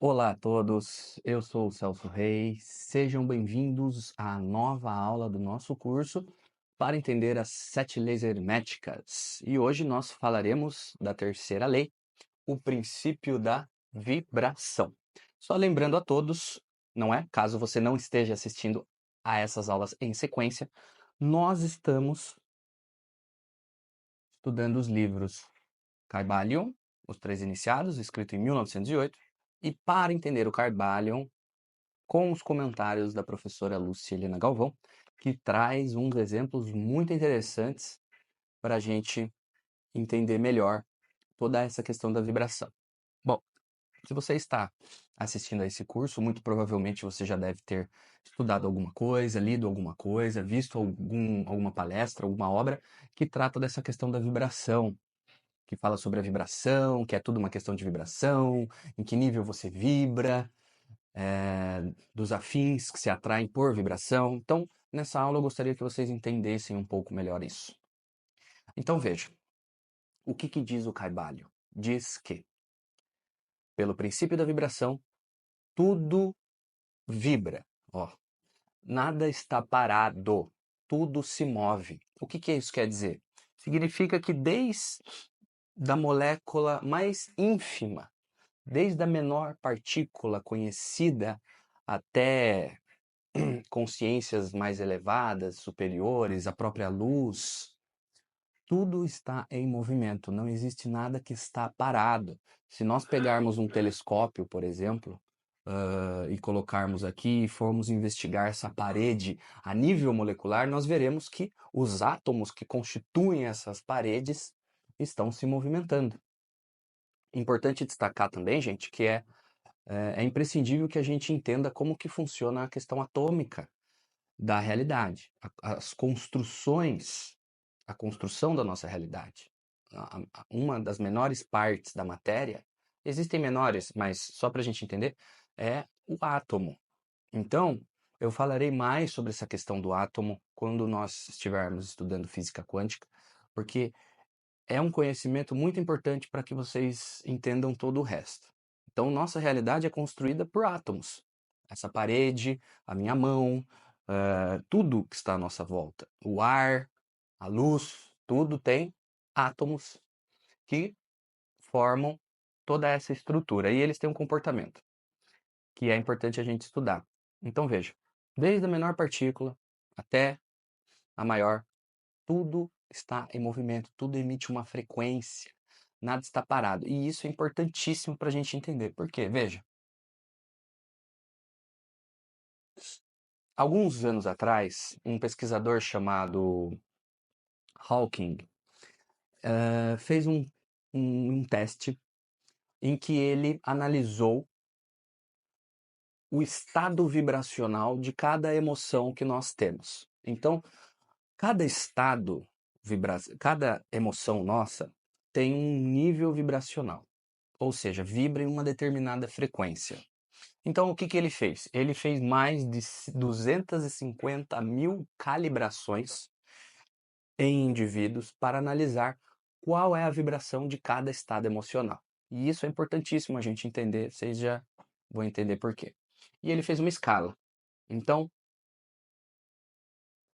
Olá a todos, eu sou o Celso Reis, sejam bem-vindos à nova aula do nosso curso para entender as 7 leis herméticas. E hoje nós falaremos da terceira lei, o princípio da vibração. Só lembrando a todos, não é? Caso você não esteja assistindo a essas aulas em sequência, nós estamos estudando os livros Kybalion, Os Três Iniciados, escrito em 1908, e para entender o Kybalion, com os comentários da professora Lucilena Galvão, que traz uns exemplos muito interessantes para a gente entender melhor toda essa questão da vibração. Bom, se você está assistindo a esse curso, muito provavelmente você já deve ter estudado alguma coisa, lido alguma coisa, visto alguma palestra, alguma obra que trata dessa questão da vibração, que fala sobre a vibração, que é tudo uma questão de vibração, em que nível você vibra, dos afins que se atraem por vibração. Então, nessa aula eu gostaria que vocês entendessem um pouco melhor isso. Então, veja, o que diz o Kybalion? Diz que, pelo princípio da vibração, tudo vibra. Ó, nada está parado, tudo se move. O que isso quer dizer? Significa que desde a molécula mais ínfima, desde a menor partícula conhecida até consciências mais elevadas, superiores, a própria luz, tudo está em movimento, não existe nada que está parado. Se nós pegarmos um telescópio, por exemplo, e colocarmos aqui e formos investigar essa parede a nível molecular, nós veremos que os átomos que constituem essas paredes estão se movimentando. Importante destacar também, gente, que é imprescindível que a gente entenda como que funciona a questão atômica da realidade, as construções, a construção da nossa realidade. Uma das menores partes da matéria, existem menores, mas só para a gente entender, é o átomo. Então, eu falarei mais sobre essa questão do átomo quando nós estivermos estudando física quântica, porque é um conhecimento muito importante para que vocês entendam todo o resto. Então, nossa realidade é construída por átomos. Essa parede, a minha mão, tudo que está à nossa volta. O ar, a luz, tudo tem átomos que formam toda essa estrutura. E eles têm um comportamento que é importante a gente estudar. Então, veja, desde a menor partícula até a maior, tudo está em movimento, tudo emite uma frequência, nada está parado. E isso é importantíssimo para a gente entender. Por quê? Veja, alguns anos atrás, um pesquisador chamado Hawking fez um teste em que ele analisou o estado vibracional de cada emoção que nós temos. Então, cada estado, cada emoção nossa tem um nível vibracional, ou seja, vibra em uma determinada frequência. Então, o que ele fez? Ele fez mais de 250 mil calibrações em indivíduos para analisar qual é a vibração de cada estado emocional. E isso é importantíssimo a gente entender, vocês já vão entender por quê. E ele fez uma escala. Então,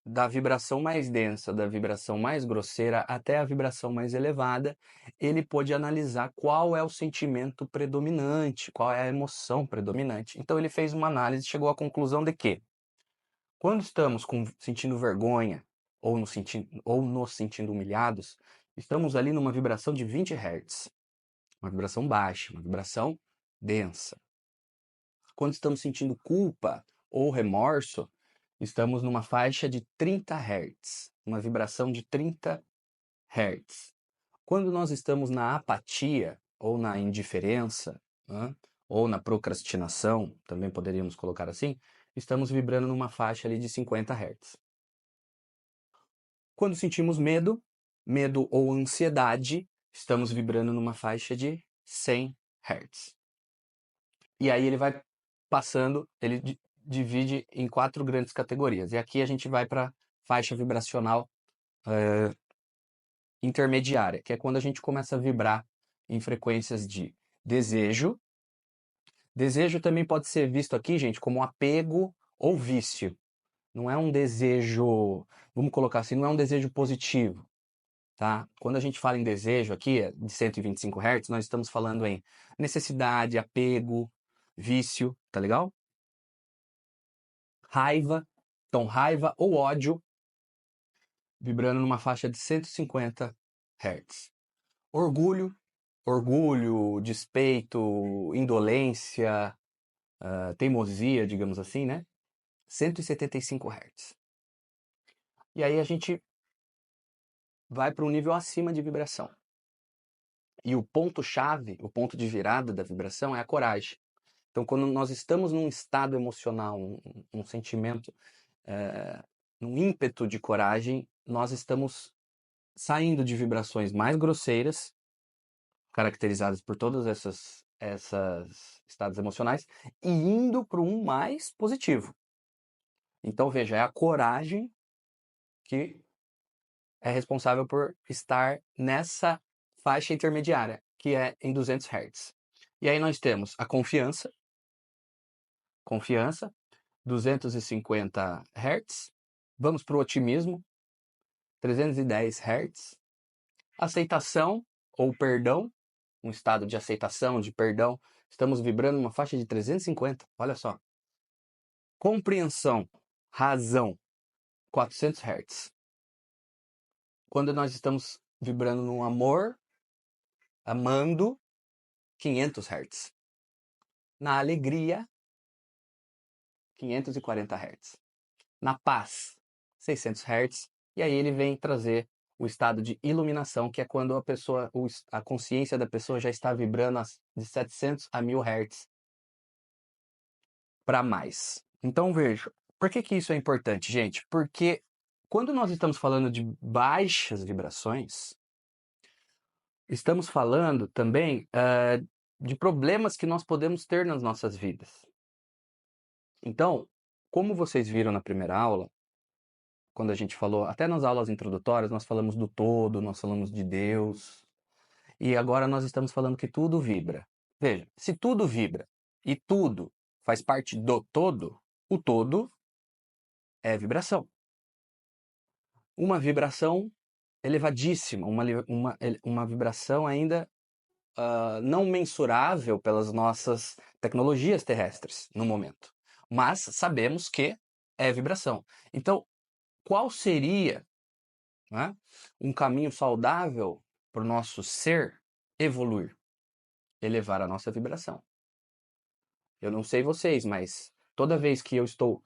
da vibração mais densa, da vibração mais grosseira até a vibração mais elevada, ele pôde analisar qual é o sentimento predominante, qual é a emoção predominante. Então ele fez uma análise e chegou à conclusão de que quando estamos sentindo vergonha ou nos sentindo humilhados, estamos ali numa vibração de 20 Hz, uma vibração baixa, uma vibração densa. Quando estamos sentindo culpa ou remorso, estamos numa faixa de 30 Hz, uma vibração de 30 Hz. Quando nós estamos na apatia ou na indiferença, né, ou na procrastinação, também poderíamos colocar assim, estamos vibrando numa faixa ali de 50 Hz. Quando sentimos medo ou ansiedade, estamos vibrando numa faixa de 100 Hz. E aí ele vai passando, ele divide em 4 grandes categorias. E aqui a gente vai para faixa vibracional intermediária, que é quando a gente começa a vibrar em frequências de desejo, Desejo também pode ser visto aqui, gente, como apego ou vício. Não é um desejo, vamos colocar assim, não é um desejo positivo, tá? Quando a gente fala em desejo aqui, de 125 Hz, nós estamos falando em necessidade, apego, vício, tá legal? Raiva, então raiva ou ódio, vibrando numa faixa de 150 Hz. Orgulho, despeito, indolência, teimosia, digamos assim, né? 175 Hz. E aí a gente vai para um nível acima de vibração. E o ponto-chave, o ponto de virada da vibração é a coragem. Então, quando nós estamos num estado emocional, um sentimento, num ímpeto de coragem, nós estamos saindo de vibrações mais grosseiras, caracterizadas por todas essas estados emocionais, e indo para um mais positivo. Então, veja, é a coragem que é responsável por estar nessa faixa intermediária, que é em 200 Hz. E aí nós temos a confiança, 250 Hz. Vamos para o otimismo, 310 Hz. Aceitação ou perdão, um estado de aceitação, de perdão, estamos vibrando uma faixa de 350, olha só. Compreensão, razão, 400 Hz. Quando nós estamos vibrando no amor, amando, 500 Hz. Na alegria, 540 Hz. Na paz, 600 Hz. E aí ele vem trazer o estado de iluminação, que é quando a consciência da pessoa já está vibrando de 700 a 1000 Hz para mais. Então veja, por que isso é importante, gente? Porque quando nós estamos falando de baixas vibrações, estamos falando também de problemas que nós podemos ter nas nossas vidas. Então, como vocês viram na primeira aula, quando a gente falou, até nas aulas introdutórias, nós falamos do todo, nós falamos de Deus, e agora nós estamos falando que tudo vibra. Veja, se tudo vibra e tudo faz parte do todo, o todo é vibração. Uma vibração elevadíssima, uma vibração ainda não mensurável pelas nossas tecnologias terrestres no momento. Mas sabemos que é vibração. Então, qual seria, né, um caminho saudável para o nosso ser evoluir? Elevar a nossa vibração. Eu não sei vocês, mas toda vez que eu estou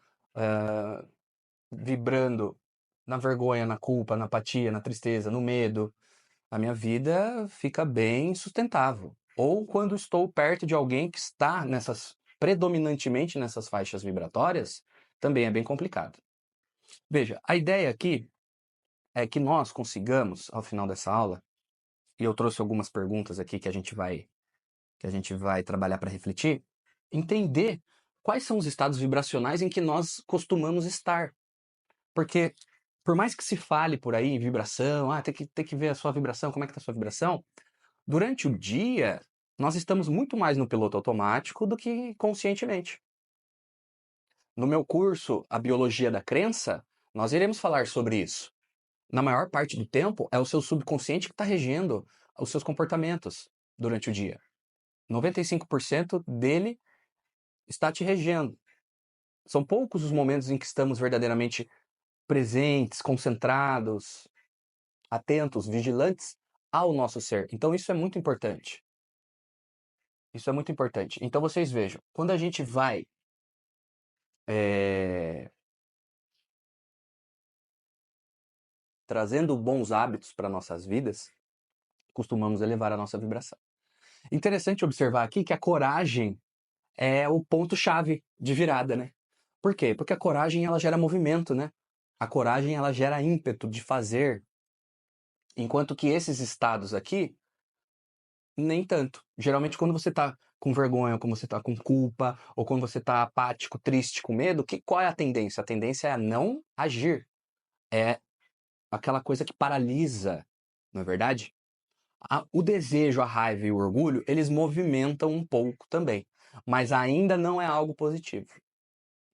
vibrando na vergonha, na culpa, na apatia, na tristeza, no medo, a minha vida fica bem sustentável. Ou quando estou perto de alguém que está predominantemente nessas faixas vibratórias, também é bem complicado. Veja, a ideia aqui é que nós consigamos, ao final dessa aula, e eu trouxe algumas perguntas aqui que a gente vai trabalhar para refletir, entender quais são os estados vibracionais em que nós costumamos estar. Porque, por mais que se fale por aí em vibração, tem que ver a sua vibração, como é que está a sua vibração, durante o dia, nós estamos muito mais no piloto automático do que conscientemente. No meu curso, A Biologia da Crença, nós iremos falar sobre isso. Na maior parte do tempo, é o seu subconsciente que está regendo os seus comportamentos durante o dia. 95% dele está te regendo. São poucos os momentos em que estamos verdadeiramente presentes, concentrados, atentos, vigilantes ao nosso ser. Então isso é muito importante. Isso é muito importante. Então vocês vejam, quando a gente vai trazendo bons hábitos para nossas vidas, costumamos elevar a nossa vibração. Interessante observar aqui que a coragem é o ponto-chave de virada, né? Por quê? Porque a coragem ela gera movimento, né? A coragem ela gera ímpeto de fazer, enquanto que esses estados aqui nem tanto. Geralmente quando você tá com vergonha, ou quando você tá com culpa, ou quando você tá apático, triste, com medo, qual é a tendência? A tendência é a não agir. É aquela coisa que paralisa, não é verdade? O desejo, a raiva e o orgulho, eles movimentam um pouco também, mas ainda não é algo positivo,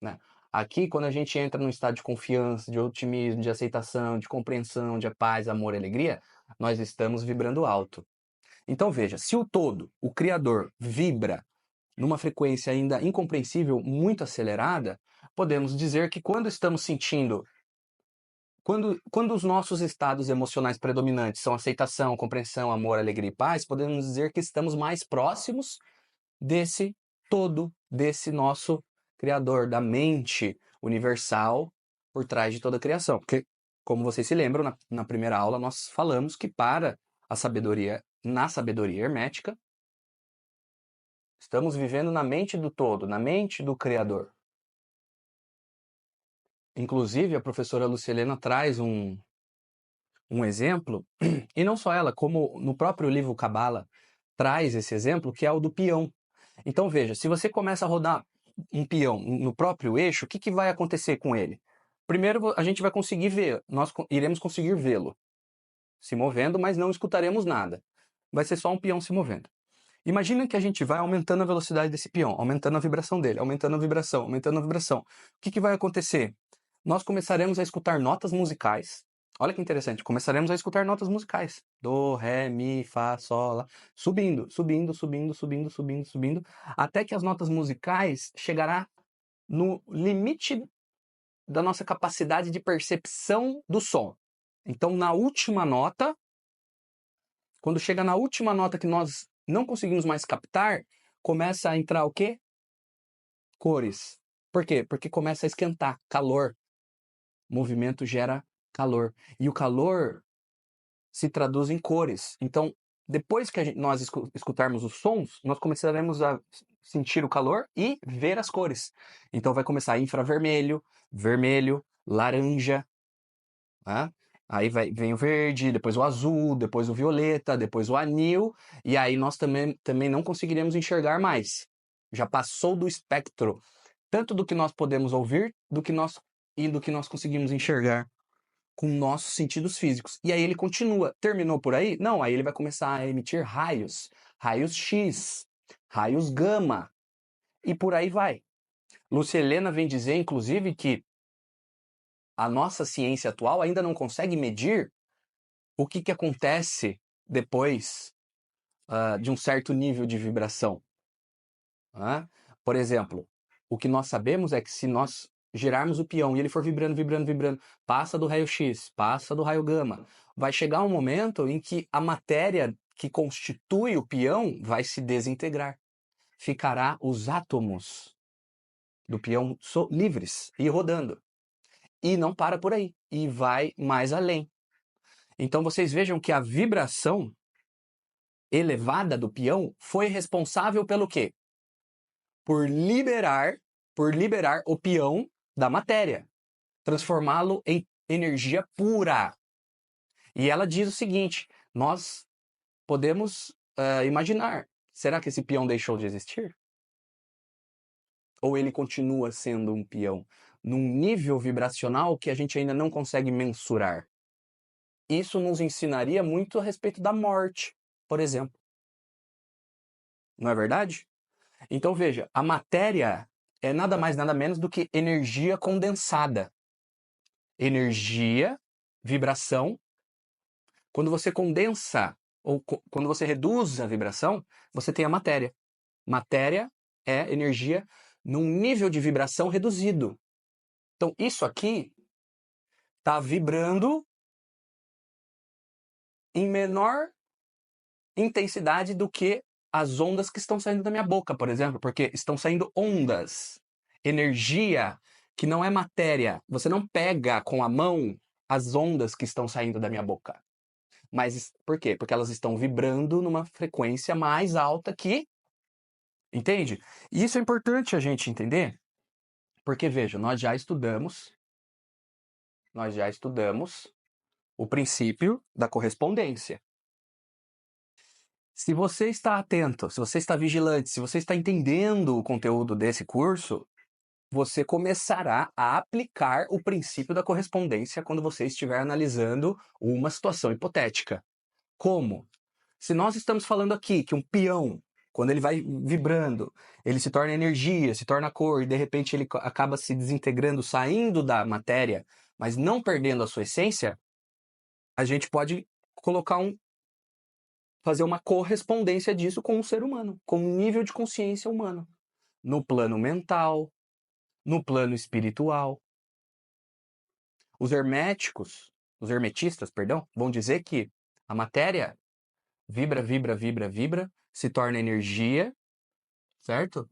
né? Aqui, quando a gente entra num estado de confiança, de otimismo, de aceitação, de compreensão, de paz, amor e alegria, nós estamos vibrando alto. Então veja, se o todo, o Criador, vibra numa frequência ainda incompreensível, muito acelerada, podemos dizer que quando estamos sentindo, quando os nossos estados emocionais predominantes são aceitação, compreensão, amor, alegria e paz, podemos dizer que estamos mais próximos desse todo, desse nosso Criador, da mente universal por trás de toda a criação. Porque, como vocês se lembram, na primeira aula nós falamos que para a sabedoria, na sabedoria hermética, estamos vivendo na mente do todo, na mente do Criador. Inclusive, a professora Lucilena traz um exemplo, e não só ela, como no próprio livro Cabala traz esse exemplo, que é o do peão. Então veja, se você começa a rodar um peão no próprio eixo, o que vai acontecer com ele? Primeiro, a gente vai conseguir ver, nós iremos conseguir vê-lo se movendo, mas não escutaremos nada. Vai ser só um peão se movendo. Imagina que a gente vai aumentando a velocidade desse peão, aumentando a vibração dele, aumentando a vibração, aumentando a vibração. O que vai acontecer? Nós começaremos a escutar notas musicais. Olha que interessante, começaremos a escutar notas musicais. Do, ré, mi, fá, sol, lá, subindo, subindo, subindo, subindo, subindo, subindo, até que as notas musicais chegará no limite da nossa capacidade de percepção do som. Então, na última nota, quando chega na última nota que nós não conseguimos mais captar, começa a entrar o quê? Cores. Por quê? Porque começa a esquentar, calor. Movimento gera calor. E o calor se traduz em cores. Então, depois que nós escutarmos os sons, nós começaremos a sentir o calor e ver as cores. Então vai começar infravermelho, vermelho, laranja, né? Aí vem o verde, depois o azul, depois o violeta, depois o anil, e aí nós também não conseguiremos enxergar mais. Já passou do espectro, tanto do que nós podemos ouvir, do que nós conseguimos enxergar com nossos sentidos físicos. E aí ele continua. Terminou por aí? Não, aí ele vai começar a emitir raios, raios X, raios gama, e por aí vai. Lúcia Helena vem dizer, inclusive, que a nossa ciência atual ainda não consegue medir o que acontece depois de um certo nível de vibração. Por exemplo, o que nós sabemos é que se nós girarmos o peão e ele for vibrando, vibrando, vibrando, passa do raio X, passa do raio gama, vai chegar um momento em que a matéria que constitui o peão vai se desintegrar. Ficará os átomos do peão livres e rodando. E não para por aí, e vai mais além. Então vocês vejam que a vibração elevada do peão foi responsável pelo quê? Por liberar o peão da matéria, transformá-lo em energia pura. E ela diz o seguinte: nós podemos imaginar, será que esse peão deixou de existir? Ou ele continua sendo um peão num nível vibracional que a gente ainda não consegue mensurar? Isso nos ensinaria muito a respeito da morte, por exemplo. Não é verdade? Então veja, a matéria é nada mais nada menos do que energia condensada. Energia, vibração. Quando você condensa ou quando você reduz a vibração, você tem a matéria. Matéria é energia num nível de vibração reduzido. Então isso aqui está vibrando em menor intensidade do que as ondas que estão saindo da minha boca, por exemplo, porque estão saindo ondas, energia que não é matéria. Você não pega com a mão as ondas que estão saindo da minha boca. Mas por quê? Porque elas estão vibrando numa frequência mais alta que... Entende? E isso é importante a gente entender, porque veja, nós já estudamos o princípio da correspondência. Se você está atento, se você está vigilante, se você está entendendo o conteúdo desse curso, você começará a aplicar o princípio da correspondência quando você estiver analisando uma situação hipotética. Como? Se nós estamos falando aqui que um peão, quando ele vai vibrando, ele se torna energia, se torna cor, e de repente ele acaba se desintegrando, saindo da matéria, mas não perdendo a sua essência, a gente pode colocar fazer uma correspondência disso com um ser humano, com um nível de consciência humano, no plano mental, no plano espiritual. Os hermetistas, perdão, vão dizer que a matéria vibra, vibra, vibra, vibra, se torna energia, certo?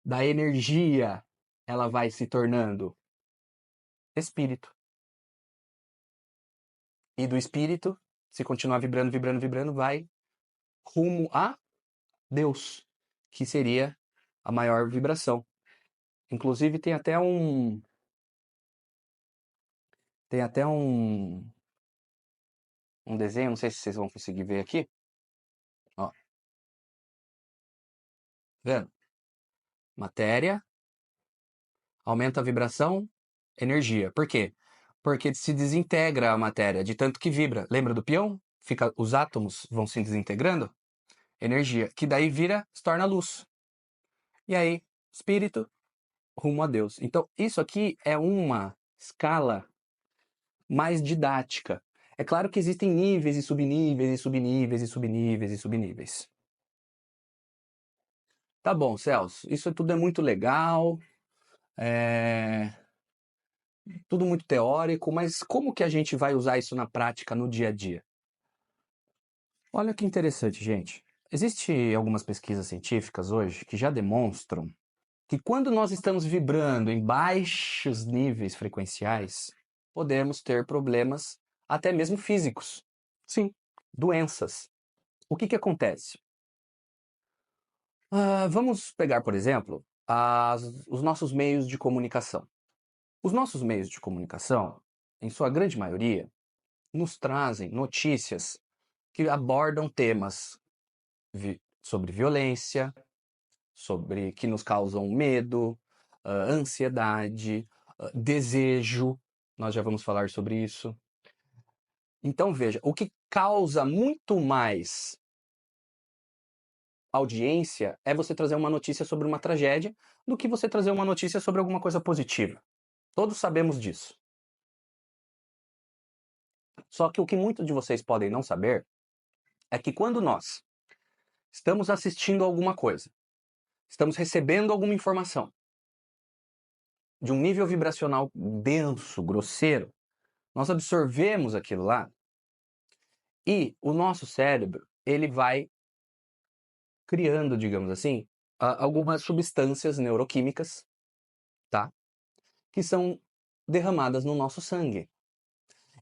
Da energia, ela vai se tornando espírito. E do espírito, se continuar vibrando, vibrando, vibrando, vai rumo a Deus, que seria a maior vibração. Inclusive tem até um desenho, não sei se vocês vão conseguir ver aqui. Ó, vendo? Matéria, aumenta a vibração, energia. Por quê? Porque se desintegra a matéria de tanto que vibra. Lembra do peão? Os átomos vão se desintegrando? Energia, que daí se torna luz. E aí, espírito rumo a Deus. Então, isso aqui é uma escala mais didática. É claro que existem níveis e subníveis e subníveis e subníveis e subníveis. Tá bom, Celso, isso tudo é muito legal, tudo muito teórico, mas como que a gente vai usar isso na prática, no dia a dia? Olha que interessante, gente. Existem algumas pesquisas científicas hoje que já demonstram que quando nós estamos vibrando em baixos níveis frequenciais, podemos ter problemas até mesmo físicos. Sim, doenças. O que acontece? Vamos pegar, por exemplo, os nossos meios de comunicação. Os nossos meios de comunicação, em sua grande maioria, nos trazem notícias que abordam temas sobre violência, que nos causam medo, ansiedade, desejo. Nós já vamos falar sobre isso. Então, veja, o que causa muito mais audiência é você trazer uma notícia sobre uma tragédia do que você trazer uma notícia sobre alguma coisa positiva. Todos sabemos disso. Só que o que muitos de vocês podem não saber é que quando nós estamos assistindo alguma coisa, estamos recebendo alguma informação de um nível vibracional denso, grosseiro, nós absorvemos aquilo lá e o nosso cérebro, ele vai criando, digamos assim, algumas substâncias neuroquímicas, tá? Que são derramadas no nosso sangue.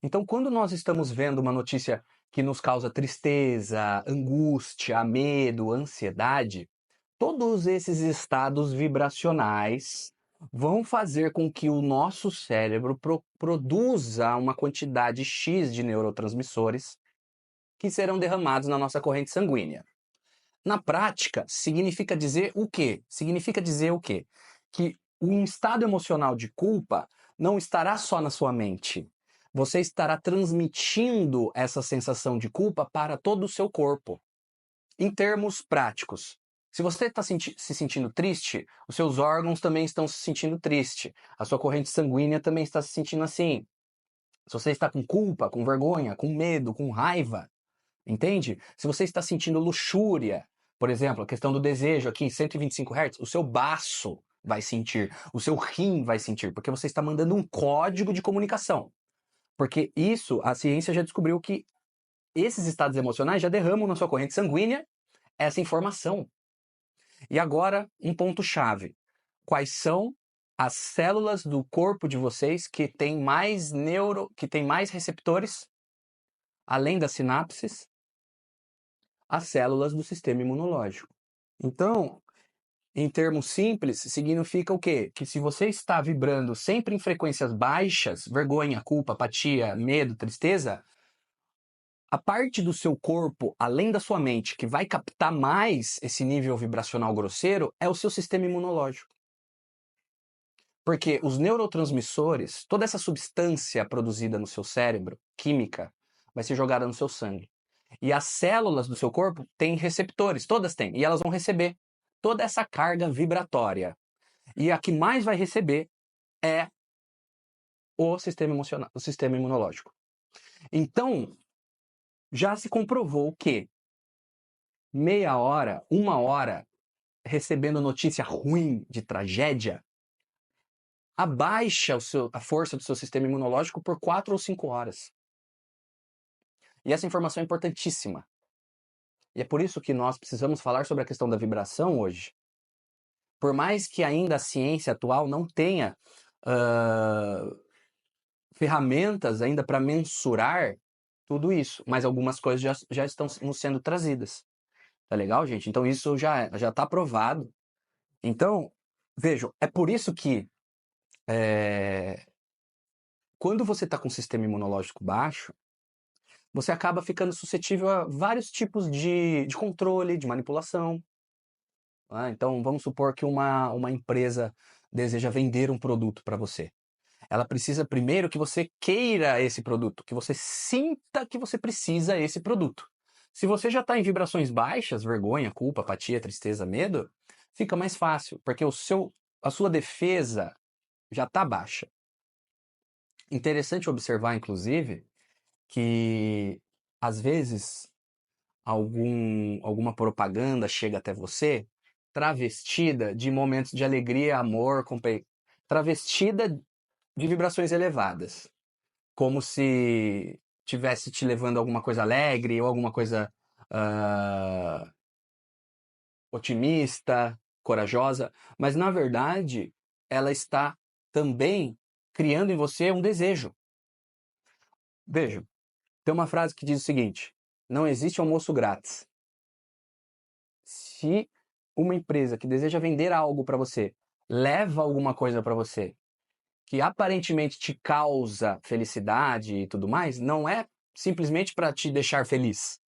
Então, quando nós estamos vendo uma notícia que nos causa tristeza, angústia, medo, ansiedade, todos esses estados vibracionais vão fazer com que o nosso cérebro produza uma quantidade X de neurotransmissores que serão derramados na nossa corrente sanguínea. Na prática, significa dizer o quê? Significa dizer o quê? Que um estado emocional de culpa não estará só na sua mente. Você estará transmitindo essa sensação de culpa para todo o seu corpo. Em termos práticos, se você está se sentindo triste, os seus órgãos também estão se sentindo triste. A sua corrente sanguínea também está se sentindo assim. Se você está com culpa, com vergonha, com medo, com raiva, entende? Se você está sentindo luxúria, por exemplo, a questão do desejo aqui, 125 Hz, o seu baço vai sentir, o seu rim vai sentir, porque você está mandando um código de comunicação. Porque isso, a ciência já descobriu que esses estados emocionais já derramam na sua corrente sanguínea essa informação. E agora, um ponto-chave. Quais são as células do corpo de vocês que têm mais receptores, além das sinapses, as células do sistema imunológico. Então, em termos simples, significa o quê? Que se você está vibrando sempre em frequências baixas, vergonha, culpa, apatia, medo, tristeza, a parte do seu corpo, além da sua mente, que vai captar mais esse nível vibracional grosseiro, é o seu sistema imunológico. Porque os neurotransmissores, toda essa substância produzida no seu cérebro, química, vai ser jogada no seu sangue. E as células do seu corpo têm receptores, todas têm, e elas vão receber toda essa carga vibratória. E a que mais vai receber é o sistema emocional, o sistema imunológico. Então, já se comprovou que meia hora, uma hora, recebendo notícia ruim de tragédia, abaixa a força do seu sistema imunológico por 4 ou 5 horas. E essa informação é importantíssima. E é por isso que nós precisamos falar sobre a questão da vibração hoje. Por mais que ainda a ciência atual não tenha ferramentas ainda para mensurar tudo isso, mas algumas coisas já estão nos sendo trazidas. Tá legal, gente? Então isso já está provado. Então, vejam, é por isso que quando você está com o sistema imunológico baixo, você acaba ficando suscetível a vários tipos de controle, de manipulação. Tá? Então, vamos supor que uma empresa deseja vender um produto para você. Ela precisa primeiro que você queira esse produto, que você sinta que você precisa esse produto. Se você já está em vibrações baixas, vergonha, culpa, apatia, tristeza, medo, fica mais fácil, porque a sua defesa já está baixa. Interessante observar, inclusive, que às vezes alguma propaganda chega até você travestida de momentos de alegria, amor, travestida de vibrações elevadas, como se tivesse te levando a alguma coisa alegre ou alguma coisa otimista, corajosa, mas na verdade ela está também criando em você um desejo. Veja, tem uma frase que diz o seguinte: não existe almoço grátis. Se uma empresa que deseja vender algo para você leva alguma coisa para você que aparentemente te causa felicidade e tudo mais, não é simplesmente para te deixar feliz.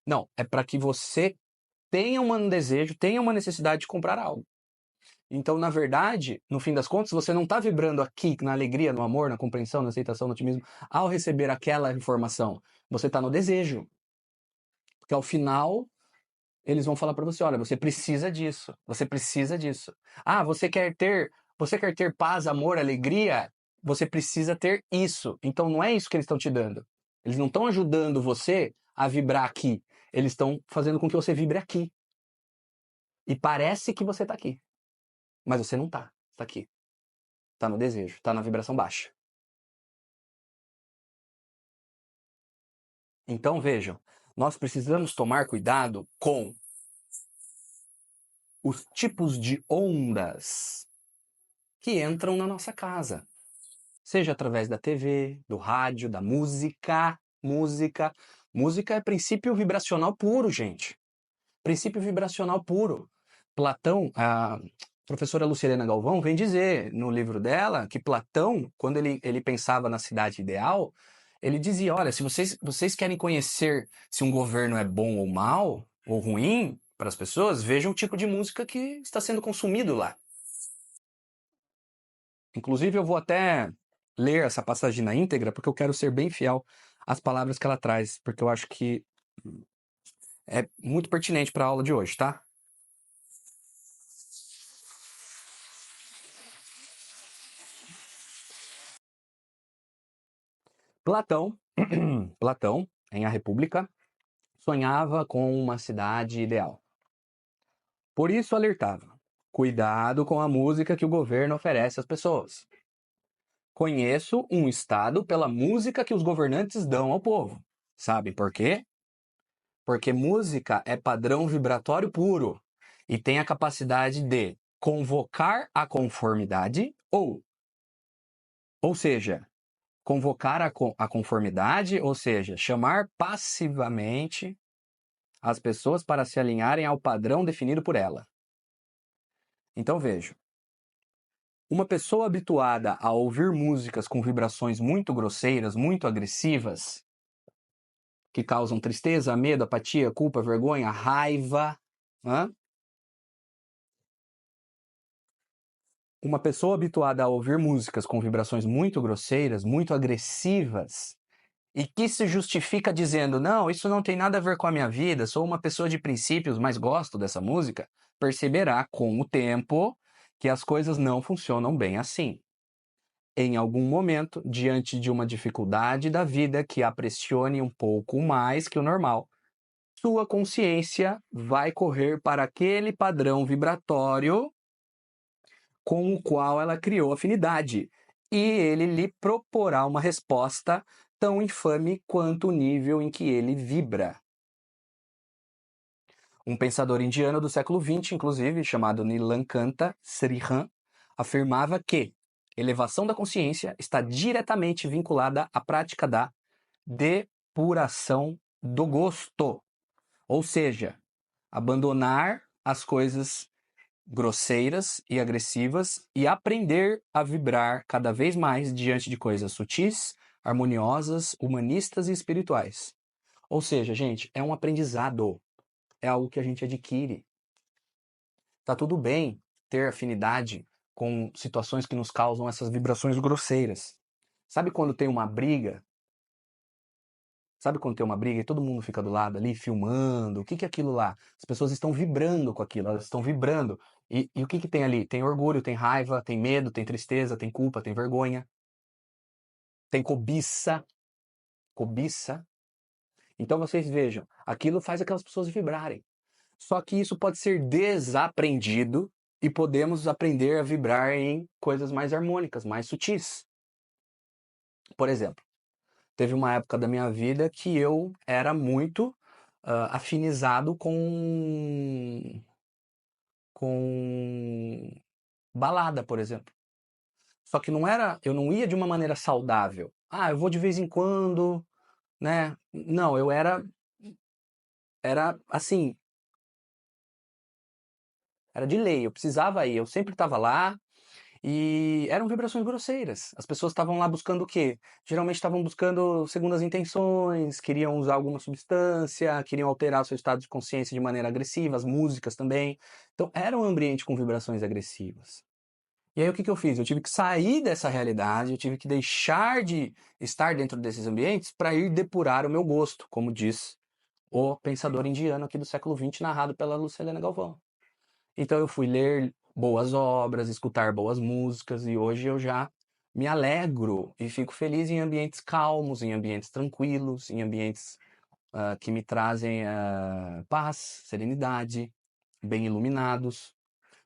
Não, é para que você tenha um desejo, tenha uma necessidade de comprar algo. Então, na verdade, no fim das contas, você não está vibrando aqui na alegria, no amor, na compreensão, na aceitação, no otimismo, ao receber aquela informação. Você está no desejo. Porque ao final, eles vão falar para você, olha, você precisa disso, você precisa disso. Ah, você quer ter paz, amor, alegria? Você precisa ter isso. Então não é isso que eles estão te dando. Eles não estão ajudando você a vibrar aqui. Eles estão fazendo com que você vibre aqui. E parece que você está aqui. Mas você não está. Está aqui. Está no desejo. Está na vibração baixa. Então vejam, nós precisamos tomar cuidado com os tipos de ondas que entram na nossa casa. Seja através da TV, do rádio, da música. Música é princípio vibracional puro, gente. Princípio vibracional puro. Platão, a professora Lucilena Galvão vem dizer no livro dela que Platão, quando ele pensava na cidade ideal, ele dizia, olha, se vocês querem conhecer se um governo é bom ou mal, ou ruim para as pessoas, vejam o tipo de música que está sendo consumido lá. Inclusive, eu vou até ler essa passagem na íntegra, porque eu quero ser bem fiel às palavras que ela traz, porque eu acho que é muito pertinente para a aula de hoje, tá? Platão, Platão, em A República, sonhava com uma cidade ideal. Por isso alertava: cuidado com a música que o governo oferece às pessoas. Conheço um estado pela música que os governantes dão ao povo. Sabem por quê? Porque música é padrão vibratório puro e tem a capacidade de convocar a conformidade ou seja, convocar a conformidade, ou seja, chamar passivamente as pessoas para se alinharem ao padrão definido por ela. Então veja, uma pessoa habituada a ouvir músicas com vibrações muito grosseiras, muito agressivas, que causam tristeza, medo, apatia, culpa, vergonha, raiva, uma pessoa habituada a ouvir músicas com vibrações muito grosseiras, muito agressivas, e que se justifica dizendo, não, isso não tem nada a ver com a minha vida, sou uma pessoa de princípios, mas gosto dessa música, perceberá com o tempo que as coisas não funcionam bem assim. Em algum momento, diante de uma dificuldade da vida que a pressione um pouco mais que o normal, sua consciência vai correr para aquele padrão vibratório com o qual ela criou afinidade, e ele lhe proporá uma resposta tão infame quanto o nível em que ele vibra. Um pensador indiano do século XX, inclusive, chamado Nilakanta Srihan, afirmava que elevação da consciência está diretamente vinculada à prática da depuração do gosto, ou seja, abandonar as coisas grosseiras e agressivas e aprender a vibrar cada vez mais diante de coisas sutis, harmoniosas, humanistas e espirituais. Ou seja, gente, é um aprendizado, é algo que a gente adquire. Tá tudo bem ter afinidade com situações que nos causam essas vibrações grosseiras. Sabe quando tem uma briga? Sabe quando tem uma briga e todo mundo fica do lado ali filmando? O que é aquilo lá? As pessoas estão vibrando com aquilo, elas estão vibrando. E o que tem ali? Tem orgulho, tem raiva, tem medo, tem tristeza, tem culpa, tem vergonha, tem cobiça. Cobiça. Então vocês vejam, aquilo faz aquelas pessoas vibrarem. Só que isso pode ser desaprendido e podemos aprender a vibrar em coisas mais harmônicas, mais sutis. Por exemplo, teve uma época da minha vida que eu era muito afinizado com balada, por exemplo. Só que eu não ia de uma maneira saudável. Ah, eu vou de vez em quando, né? Não, eu era assim, era de lei, eu precisava ir, eu sempre estava lá. E eram vibrações grosseiras. As pessoas estavam lá buscando o quê? Geralmente estavam buscando segundas intenções, queriam usar alguma substância, queriam alterar seu estado de consciência de maneira agressiva, as músicas também. Então era um ambiente com vibrações agressivas. E aí o que eu fiz? Eu tive que sair dessa realidade, eu tive que deixar de estar dentro desses ambientes para ir depurar o meu gosto, como diz o pensador indiano aqui do século XX, narrado pela Lucilena Galvão. Então eu fui ler boas obras, escutar boas músicas e hoje eu já me alegro e fico feliz em ambientes calmos, em ambientes tranquilos, em ambientes que me trazem paz, serenidade, bem iluminados.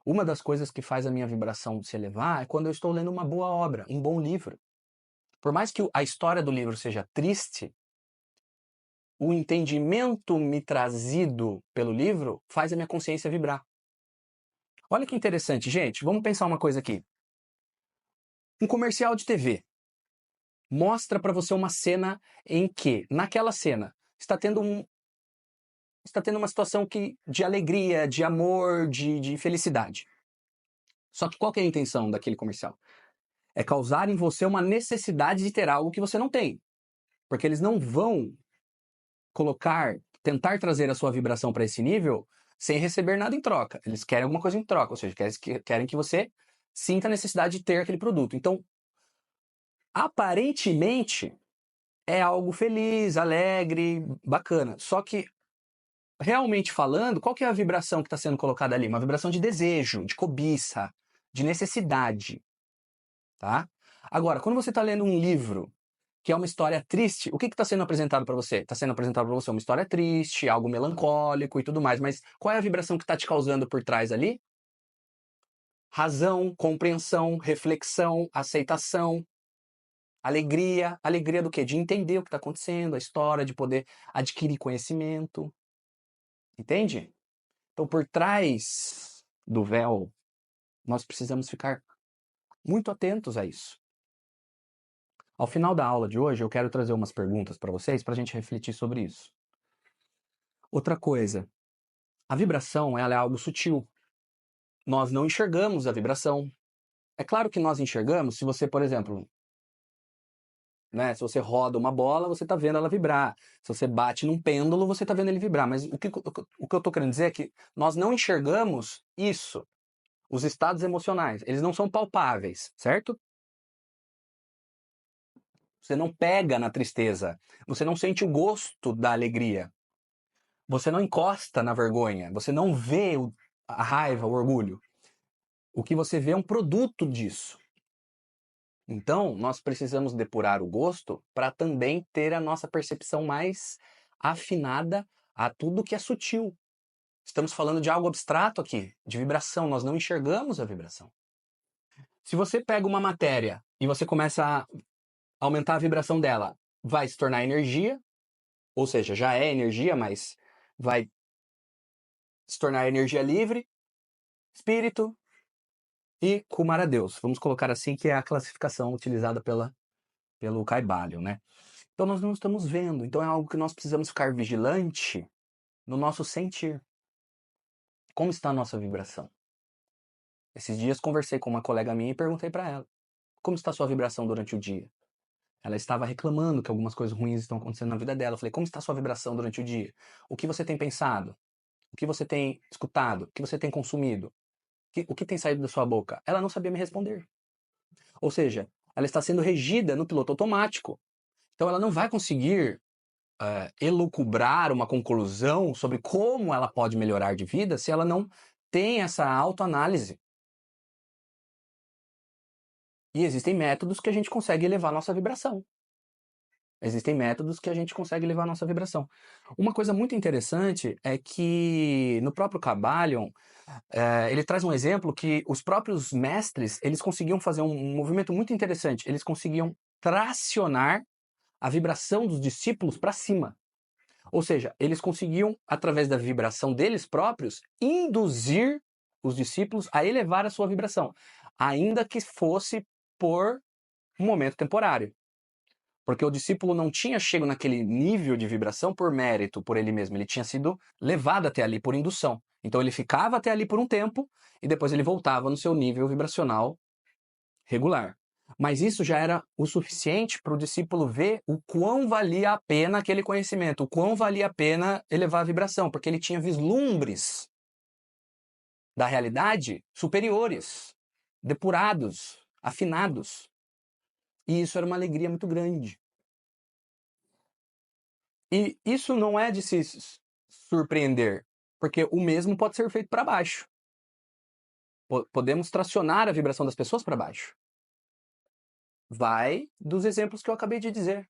Uma das coisas que faz a minha vibração se elevar é quando eu estou lendo uma boa obra, um bom livro. Por mais que a história do livro seja triste, o entendimento me trazido pelo livro faz a minha consciência vibrar. Olha que interessante, gente. Vamos pensar uma coisa aqui. Um comercial de TV mostra para você uma cena em que, naquela cena, está tendo uma situação de alegria, de amor, de felicidade. Só que qual que é a intenção daquele comercial? É causar em você uma necessidade de ter algo que você não tem. Porque eles não vão tentar trazer a sua vibração para esse nível sem receber nada em troca. Eles querem alguma coisa em troca, ou seja, querem que você sinta a necessidade de ter aquele produto. Então, aparentemente, é algo feliz, alegre, bacana. Só que, realmente falando, qual que é a vibração que está sendo colocada ali? Uma vibração de desejo, de cobiça, de necessidade, tá? Agora, quando você está lendo um livro que é uma história triste, o que está sendo apresentado para você? Está sendo apresentado para você uma história triste, algo melancólico e tudo mais, mas qual é a vibração que está te causando por trás ali? Razão, compreensão, reflexão, aceitação, alegria. Alegria do quê? De entender o que está acontecendo, a história, de poder adquirir conhecimento. Entende? Então, por trás do véu, nós precisamos ficar muito atentos a isso. Ao final da aula de hoje, eu quero trazer umas perguntas para vocês para a gente refletir sobre isso. Outra coisa, a vibração ela é algo sutil. Nós não enxergamos a vibração. É claro que nós enxergamos se você, por exemplo, né, se você roda uma bola, você está vendo ela vibrar. Se você bate num pêndulo, você está vendo ele vibrar. Mas o que eu estou querendo dizer é que nós não enxergamos isso. Os estados emocionais, eles não são palpáveis, certo? Você não pega na tristeza. Você não sente o gosto da alegria. Você não encosta na vergonha. Você não vê a raiva, o orgulho. O que você vê é um produto disso. Então, nós precisamos depurar o gosto para também ter a nossa percepção mais afinada a tudo que é sutil. Estamos falando de algo abstrato aqui, de vibração. Nós não enxergamos a vibração. Se você pega uma matéria e você começa a aumentar a vibração dela, vai se tornar energia, ou seja, já é energia, mas vai se tornar energia livre, espírito e Kumara Deus. Vamos colocar assim, que é a classificação utilizada pelo Kybalion, né? Então nós não estamos vendo, então é algo que nós precisamos ficar vigilante no nosso sentir. Como está a nossa vibração? Esses dias conversei com uma colega minha e perguntei para ela, como está a sua vibração durante o dia? Ela estava reclamando que algumas coisas ruins estão acontecendo na vida dela. Eu falei, como está a sua vibração durante o dia? O que você tem pensado? O que você tem escutado? O que você tem consumido? O que tem saído da sua boca? Ela não sabia me responder. Ou seja, ela está sendo regida no piloto automático. Então ela não vai conseguir elucubrar uma conclusão sobre como ela pode melhorar de vida se ela não tem essa autoanálise. E existem métodos que a gente consegue elevar a nossa vibração. Existem métodos que a gente consegue elevar a nossa vibração. Uma coisa muito interessante é que no próprio Kybalion, ele traz um exemplo que os próprios mestres, eles conseguiam fazer um movimento muito interessante. Eles conseguiam tracionar a vibração dos discípulos para cima. Ou seja, eles conseguiam, através da vibração deles próprios, induzir os discípulos a elevar a sua vibração, ainda que fosse por um momento temporário. Porque o discípulo não tinha chego naquele nível de vibração por mérito, por ele mesmo. Ele tinha sido levado até ali por indução. Então ele ficava até ali por um tempo e depois ele voltava no seu nível vibracional regular. Mas isso já era o suficiente para o discípulo ver o quão valia a pena aquele conhecimento, o quão valia a pena elevar a vibração, porque ele tinha vislumbres da realidade superiores, depurados, afinados. E isso era uma alegria muito grande. E isso não é de se surpreender, porque o mesmo pode ser feito para baixo. Podemos tracionar a vibração das pessoas para baixo. Vai dos exemplos que eu acabei de dizer.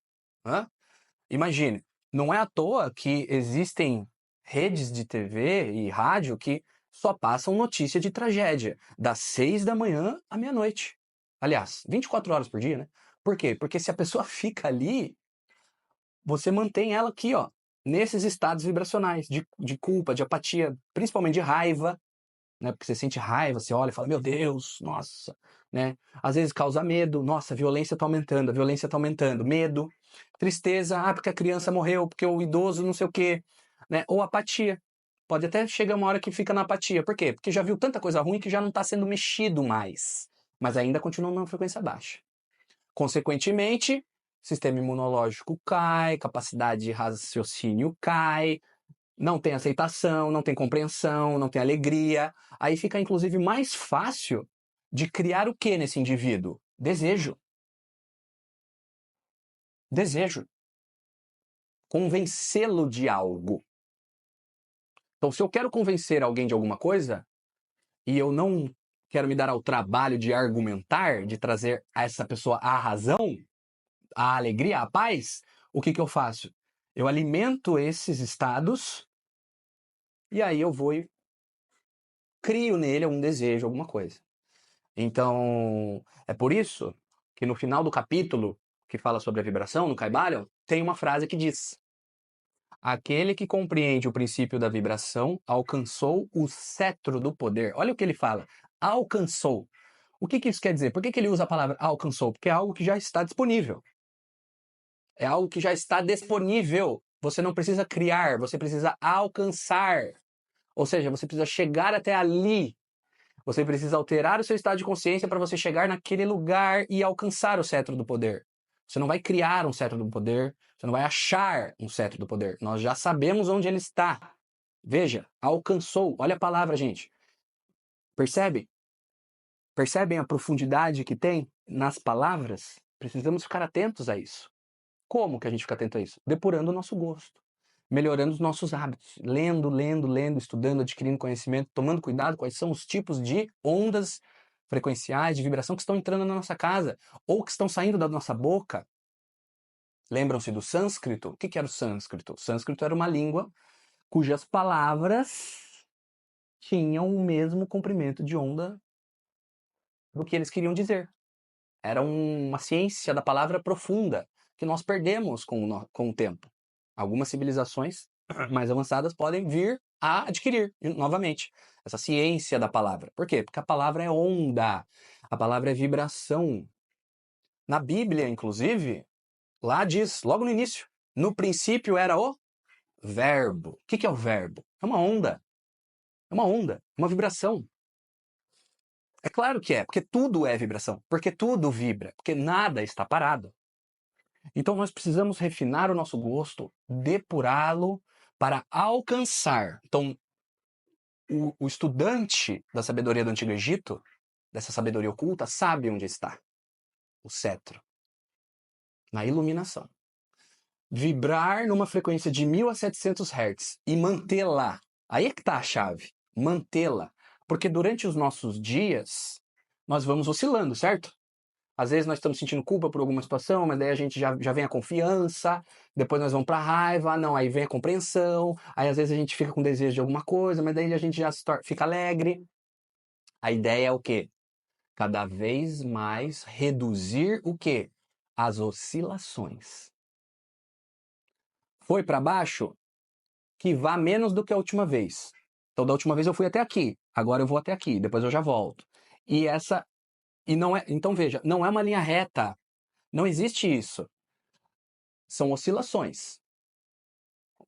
Imagine, não é à toa que existem redes de TV e rádio que só passam notícia de tragédia, das 6 da manhã à meia-noite. Aliás, 24 horas por dia, né? Por quê? Porque se a pessoa fica ali, você mantém ela aqui, ó, nesses estados vibracionais de culpa, de apatia, principalmente de raiva, né? Porque você sente raiva, você olha e fala, meu Deus, nossa, né? Às vezes causa medo, nossa, a violência tá aumentando, medo, tristeza, porque a criança morreu, porque o idoso não sei o quê, né? Ou apatia. Pode até chegar uma hora que fica na apatia. Por quê? Porque já viu tanta coisa ruim que já não está sendo mexido mais, mas ainda continua numa frequência baixa. Consequentemente, sistema imunológico cai, capacidade de raciocínio cai, não tem aceitação, não tem compreensão, não tem alegria. Aí fica, inclusive, mais fácil de criar o que nesse indivíduo? Desejo. Desejo. Convencê-lo de algo. Então, se eu quero convencer alguém de alguma coisa, e eu não quero me dar ao trabalho de argumentar, de trazer a essa pessoa a razão, a alegria, a paz, o que eu faço? Eu alimento esses estados e aí eu vou e crio nele algum desejo, alguma coisa. Então, é por isso que no final do capítulo que fala sobre a vibração, no Kybalion, tem uma frase que diz: aquele que compreende o princípio da vibração alcançou o cetro do poder. Olha o que ele fala, alcançou. O que isso quer dizer? Por que ele usa a palavra alcançou? Porque é algo que já está disponível. É algo que já está disponível. Você não precisa criar, você precisa alcançar. Ou seja, você precisa chegar até ali. Você precisa alterar o seu estado de consciência para você chegar naquele lugar e alcançar o cetro do poder. Você não vai criar um cetro do poder, você não vai achar um cetro do poder. Nós já sabemos onde ele está. Veja, alcançou. Olha a palavra, gente. Percebe? Percebem a profundidade que tem nas palavras? Precisamos ficar atentos a isso. Como que a gente fica atento a isso? Depurando o nosso gosto, melhorando os nossos hábitos, lendo, estudando, adquirindo conhecimento, tomando cuidado quais são os tipos de ondas frequenciais, de vibração que estão entrando na nossa casa ou que estão saindo da nossa boca. Lembram-se do sânscrito? O que era o sânscrito? O sânscrito era uma língua cujas palavras tinham o mesmo comprimento de onda do que eles queriam dizer. Era uma ciência da palavra profunda que nós perdemos com o tempo. Algumas civilizações mais avançadas podem vir a adquirir novamente essa ciência da palavra. Por quê? Porque a palavra é onda, a palavra é vibração. Na Bíblia, inclusive, lá diz, logo no início, no princípio era o verbo. O que é o verbo? É uma onda. É uma onda, uma vibração. É claro que é, porque tudo é vibração, porque tudo vibra, porque nada está parado. Então nós precisamos refinar o nosso gosto, depurá-lo para alcançar. Então, o estudante da sabedoria do Antigo Egito, dessa sabedoria oculta, sabe onde está o cetro. Na iluminação. Vibrar numa frequência de 1.700 Hz e mantê-la. Aí é que está a chave. Mantê-la. Porque durante os nossos dias, nós vamos oscilando, certo? Às vezes nós estamos sentindo culpa por alguma situação, mas daí a gente já vem a confiança, depois nós vamos para a raiva, não, aí vem a compreensão, aí às vezes a gente fica com desejo de alguma coisa, mas daí a gente já fica alegre. A ideia é o quê? Cada vez mais reduzir o quê? As oscilações. Foi para baixo? Que vá menos do que a última vez. Então, da última vez eu fui até aqui, agora eu vou até aqui, depois eu já volto. E não é, então veja, não é uma linha reta. Não existe isso. São oscilações.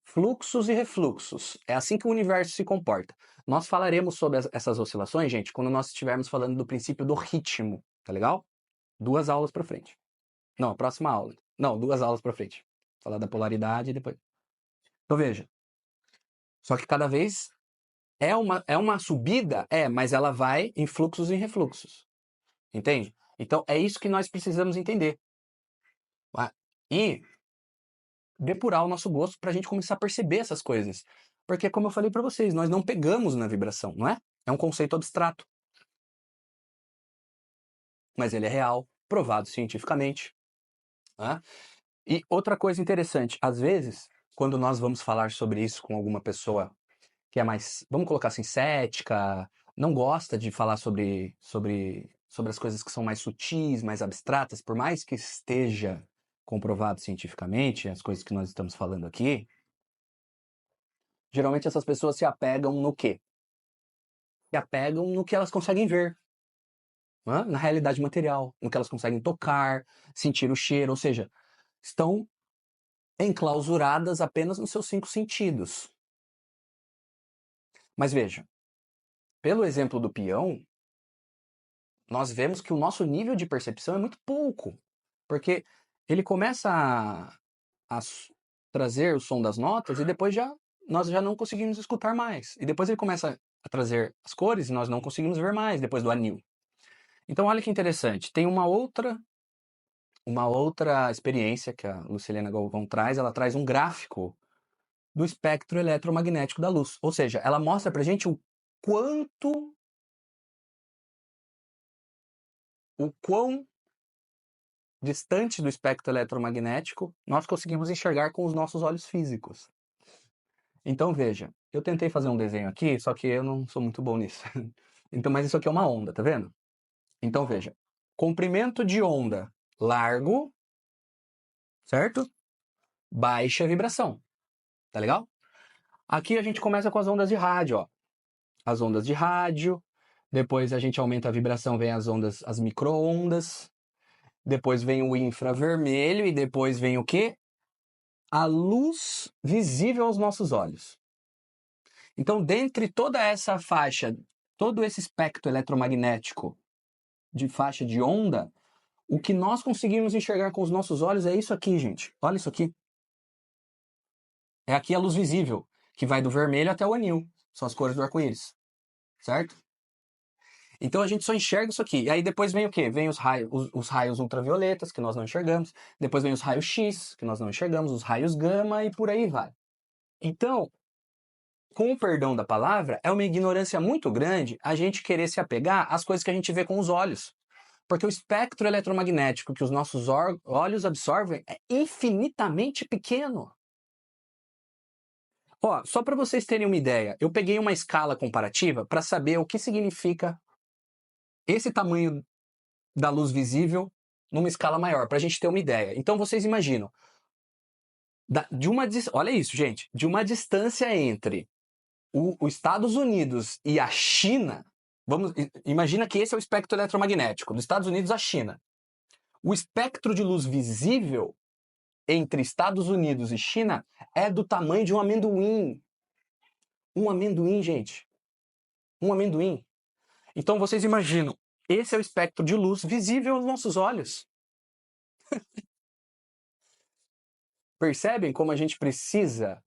Fluxos e refluxos. É assim que o universo se comporta. Nós falaremos sobre essas oscilações, gente, quando nós estivermos falando do princípio do ritmo, tá legal? 2 aulas para frente. Não, a próxima aula. Não, 2 aulas para frente. Falar da polaridade e depois. Então veja. Só que cada vez é uma subida, mas ela vai em fluxos e refluxos. Entende? Então é isso que nós precisamos entender. E depurar o nosso gosto para a gente começar a perceber essas coisas. Porque, como eu falei para vocês, nós não pegamos na vibração, não é? É um conceito abstrato. Mas ele é real, provado cientificamente. Né? E outra coisa interessante, às vezes, quando nós vamos falar sobre isso com alguma pessoa que é mais, vamos colocar assim, cética, não gosta de falar sobre as coisas que são mais sutis, mais abstratas, por mais que esteja comprovado cientificamente as coisas que nós estamos falando aqui, geralmente essas pessoas se apegam no quê? Se apegam no que elas conseguem ver, né? Na realidade material, no que elas conseguem tocar, sentir o cheiro, ou seja, estão enclausuradas apenas nos seus 5 sentidos. Mas veja, pelo exemplo do peão, nós vemos que o nosso nível de percepção é muito pouco, porque ele começa a trazer o som das notas e depois nós já não conseguimos escutar mais. E depois ele começa a trazer as cores e nós não conseguimos ver mais depois do anil. Então olha que interessante, tem uma outra experiência que a Lucilena Galvão traz, ela traz um gráfico do espectro eletromagnético da luz. Ou seja, ela mostra pra gente o quão distante do espectro eletromagnético nós conseguimos enxergar com os nossos olhos físicos. Então veja, eu tentei fazer um desenho aqui, só que eu não sou muito bom nisso. Então, mas isso aqui é uma onda, tá vendo? Então veja, comprimento de onda largo, certo? Baixa vibração, tá legal? Aqui a gente começa com as ondas de rádio, ó. As ondas de rádio, depois a gente aumenta a vibração, vem as micro-ondas, depois vem o infravermelho e depois vem o quê? A luz visível aos nossos olhos. Então, dentre toda essa faixa, todo esse espectro eletromagnético de faixa de onda, o que nós conseguimos enxergar com os nossos olhos é isso aqui, gente. Olha isso aqui. É aqui a luz visível, que vai do vermelho até o anil. São as cores do arco-íris. Certo? Então a gente só enxerga isso aqui. E aí depois vem o quê? Vem os raios ultravioletas, que nós não enxergamos. Depois vem os raios X, que nós não enxergamos. Os raios gama e por aí vai. Então, com o perdão da palavra, é uma ignorância muito grande a gente querer se apegar às coisas que a gente vê com os olhos. Porque o espectro eletromagnético que os nossos olhos absorvem é infinitamente pequeno. Ó, só para vocês terem uma ideia, eu peguei uma escala comparativa para saber o que significa esse tamanho da luz visível numa escala maior, para a gente ter uma ideia. Então vocês imaginam, olha isso, gente, de uma distância entre os Estados Unidos e a China, imagina que esse é o espectro eletromagnético, dos Estados Unidos à China. O espectro de luz visível entre Estados Unidos e China é do tamanho de um amendoim. Um amendoim, gente. Um amendoim. Então vocês imaginam, esse é o espectro de luz visível aos nossos olhos. Percebem como a gente precisa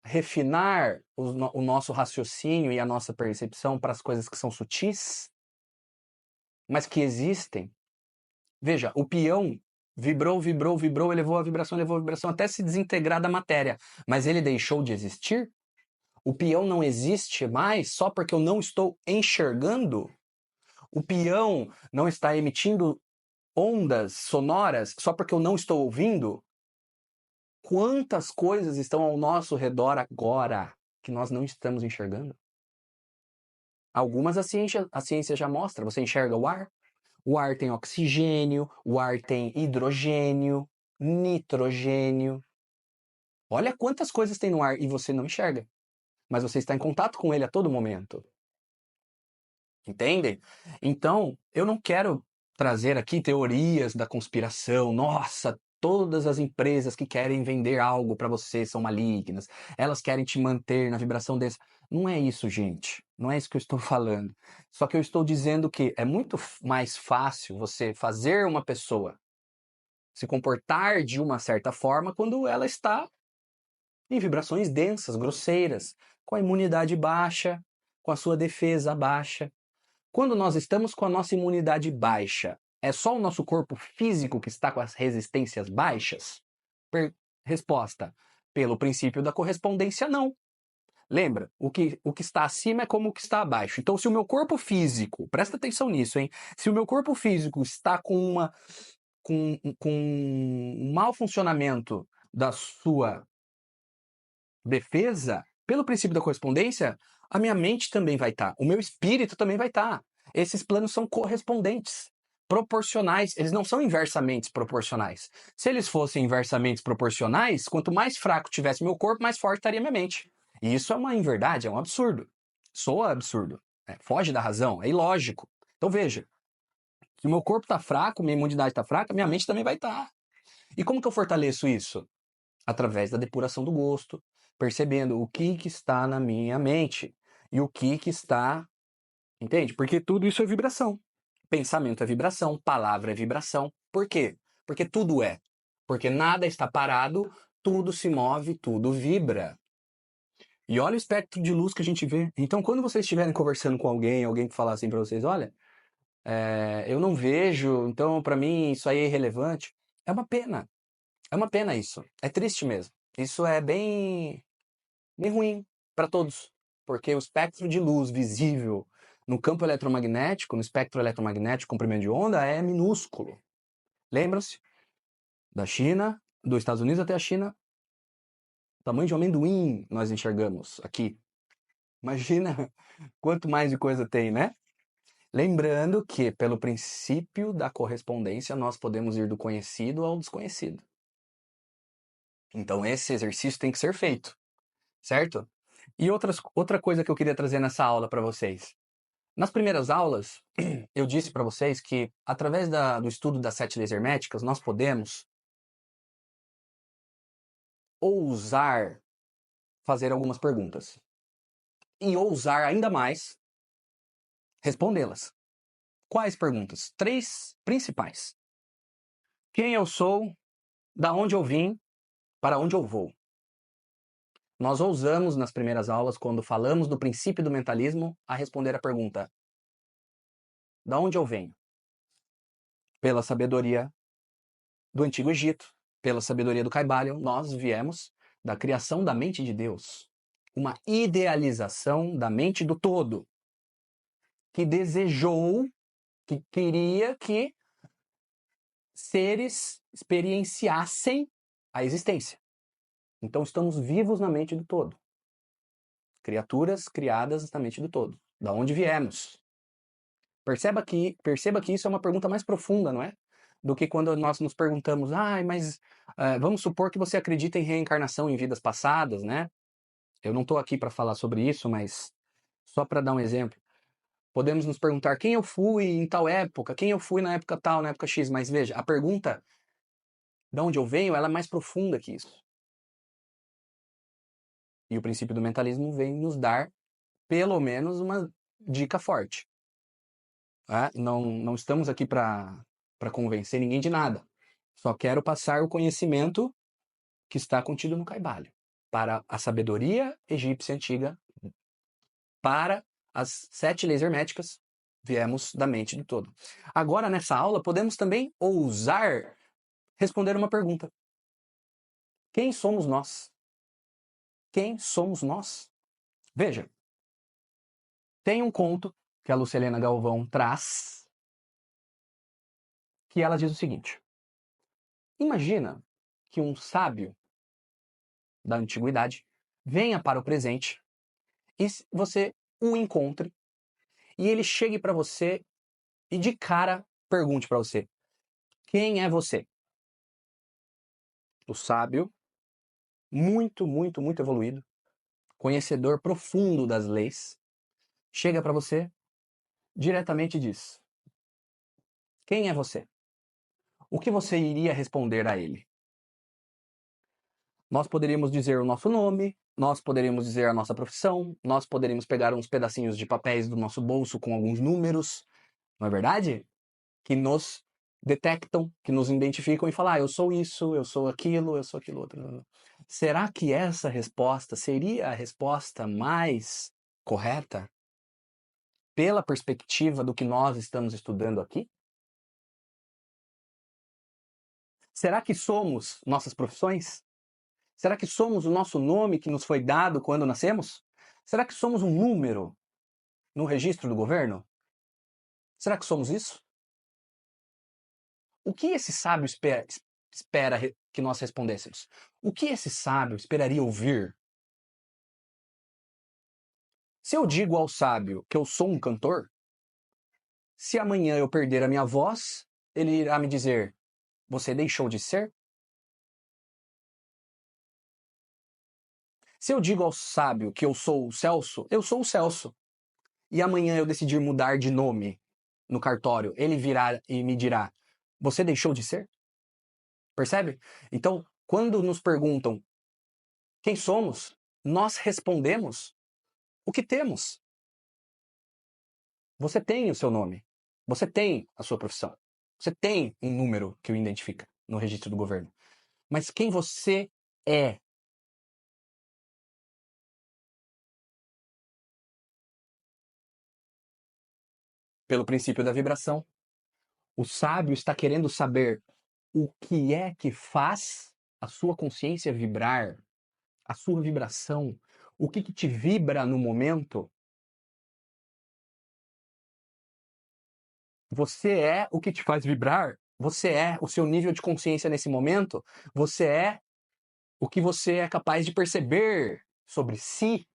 refinar o nosso raciocínio e a nossa percepção para as coisas que são sutis, mas que existem? Veja, o peão vibrou, vibrou, vibrou, elevou a vibração até se desintegrar da matéria, mas ele deixou de existir? O peão não existe mais só porque eu não estou enxergando? O peão não está emitindo ondas sonoras só porque eu não estou ouvindo? Quantas coisas estão ao nosso redor agora que nós não estamos enxergando? Algumas a ciência já mostra. Você enxerga o ar tem oxigênio, o ar tem hidrogênio, nitrogênio. Olha quantas coisas tem no ar e você não enxerga, mas você está em contato com ele a todo momento. Entendem? Então, eu não quero trazer aqui teorias da conspiração. Nossa, todas as empresas que querem vender algo para você são malignas. Elas querem te manter na vibração desse. Não é isso, gente. Não é isso que eu estou falando. Só que eu estou dizendo que é muito mais fácil você fazer uma pessoa se comportar de uma certa forma quando ela está em vibrações densas, grosseiras, com a imunidade baixa, com a sua defesa baixa. Quando nós estamos com a nossa imunidade baixa, é só o nosso corpo físico que está com as resistências baixas? Resposta: pelo princípio da correspondência, não. Lembra, o que está acima é como o que está abaixo. Então, se o meu corpo físico, presta atenção nisso, hein? Se o meu corpo físico está com um mau funcionamento da sua defesa, pelo princípio da correspondência, a minha mente também vai estar, o meu espírito também vai estar. Esses planos são correspondentes, proporcionais, eles não são inversamente proporcionais. Se eles fossem inversamente proporcionais, quanto mais fraco tivesse meu corpo, mais forte estaria minha mente. E isso é uma inverdade, é um absurdo. Soa absurdo, foge da razão, é ilógico. Então veja, se o meu corpo está fraco, minha imunidade está fraca, minha mente também vai estar. E como que eu fortaleço isso? Através da depuração do gosto, percebendo o que está na minha mente e o que está, entende? Porque tudo isso é vibração. Pensamento é vibração, palavra é vibração. Por quê? Porque tudo é. Porque nada está parado, tudo se move, tudo vibra. E olha o espectro de luz que a gente vê. Então, quando vocês estiverem conversando com alguém que falar assim para vocês, olha, eu não vejo, então para mim isso aí é irrelevante. É uma pena. É uma pena isso. É triste mesmo. Isso é bem ruim para todos, porque o espectro de luz visível no campo eletromagnético, no espectro eletromagnético, comprimento de onda, é minúsculo. Lembram-se? Da China, dos Estados Unidos até a China, tamanho de um amendoim nós enxergamos aqui. Imagina quanto mais de coisa tem, né? Lembrando que, pelo princípio da correspondência, nós podemos ir do conhecido ao desconhecido. Então, esse exercício tem que ser feito, certo? E outra coisa que eu queria trazer nessa aula para vocês. Nas primeiras aulas, eu disse para vocês que, através do estudo das 7 leis herméticas, nós podemos ousar fazer algumas perguntas. E ousar ainda mais respondê-las. Quais perguntas? 3 principais. Quem eu sou? Da onde eu vim? Para onde eu vou? Nós ousamos nas primeiras aulas, quando falamos do princípio do mentalismo, a responder a pergunta: Da onde eu venho? Pela sabedoria do Antigo Egito, pela sabedoria do Kybalion, nós viemos da criação da mente de Deus. Uma idealização da mente do todo, que desejou, que queria que seres experienciassem a existência. Então estamos vivos na mente do todo. Criaturas criadas na mente do todo. Da onde viemos? Perceba que isso é uma pergunta mais profunda, não é? Do que quando nós nos perguntamos, mas vamos supor que você acredita em reencarnação em vidas passadas, né? Eu não estou aqui para falar sobre isso, mas só para dar um exemplo. Podemos nos perguntar quem eu fui em tal época, quem eu fui na época tal, na época X, mas veja, a pergunta de onde eu venho, ela é mais profunda que isso. E o princípio do mentalismo vem nos dar, pelo menos, uma dica forte. Não estamos aqui para convencer ninguém de nada. Só quero passar o conhecimento que está contido no Kybalion, para a sabedoria egípcia antiga, para as 7 leis herméticas, viemos da mente do todo. Agora, nessa aula, podemos também ousar responder uma pergunta. Quem somos nós? Quem somos nós? Veja, tem um conto que a Lucilena Galvão traz, que ela diz o seguinte: imagina que um sábio da antiguidade venha para o presente e você o encontre e ele chegue para você e de cara pergunte para você: quem é você? O sábio, muito, muito, muito evoluído, conhecedor profundo das leis, chega para você diretamente e diz: quem é você? O que você iria responder a ele? Nós poderíamos dizer o nosso nome, nós poderíamos dizer a nossa profissão, nós poderíamos pegar uns pedacinhos de papéis do nosso bolso com alguns números, não é verdade? Que nos detectam, que nos identificam e falam: eu sou isso, eu sou aquilo outro. Será que essa resposta seria a resposta mais correta pela perspectiva do que nós estamos estudando aqui? Será que somos nossas profissões? Será que somos o nosso nome que nos foi dado quando nascemos? Será que somos um número no registro do governo? Será que somos isso? O que esse sábio espera que nós respondêssemos? O que esse sábio esperaria ouvir? Se eu digo ao sábio que eu sou um cantor, se amanhã eu perder a minha voz, ele irá me dizer: você deixou de ser? Se eu digo ao sábio que eu sou o Celso, e amanhã eu decidir mudar de nome no cartório, ele virá e me dirá: você deixou de ser? Percebe? Então, quando nos perguntam quem somos, nós respondemos o que temos. Você tem o seu nome, você tem a sua profissão, você tem um número que o identifica no registro do governo. Mas quem você é? Pelo princípio da vibração, o sábio está querendo saber o que é que faz a sua consciência vibrar, a sua vibração, o que te vibra no momento. Você é o que te faz vibrar, você é o seu nível de consciência nesse momento, você é o que você é capaz de perceber sobre si.